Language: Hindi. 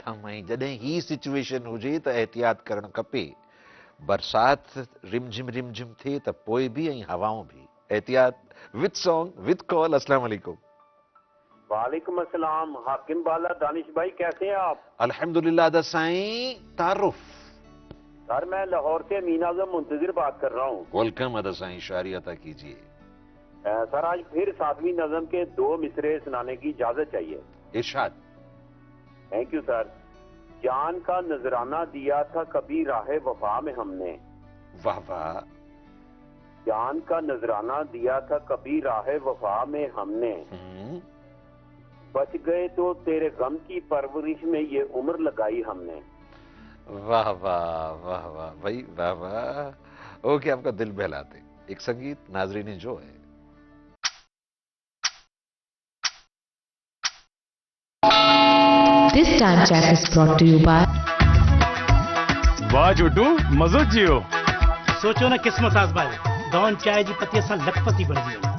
थमाई जॾहिं ही सिचुएशन हुजे त एहतियात करणु खपे। बरसात रिमझिम थिए त पोइ बि ऐं हवाऊं बि। एहतियात विद सॉन्ग विद कॉल। अस्सलाम वालेकुम। वालेकुम अस्सलाम। हाकिम बाला दानिश भाई कैसे हैं आप? अल्हम्दुलिल्लाह दा साईं। तारुफ सर मैं लाहौर से अमीन आजम मुंतजिर बात कर रहा हूँ। वेलकम अदा साईं, शायरी अता कीजिए। सर आज फिर 7वीं नज़म के 2 मिसरे सुनाने की इजाजत चाहिए। इरशाद। Thank you sir. जान का नजराना दिया था कभी राह वफा में हमने। वाह वाह। जान का नजराना दिया था कभी राह वफा में हमने। बच गए तो तेरे गम की परवरिश में ये उम्र लगाई हमने। वाह वाह वाह वाह भाई, वाह वाह। ओके, आपका दिल बहलाते। एक संगीत नाजरीन जो है। This time check is brought to you by वाह छोटू मज़ो जियो। सोचो न किस्मत आज़मायो, दौन चाय जी पत्ती सां लखपति बणिजी वञे।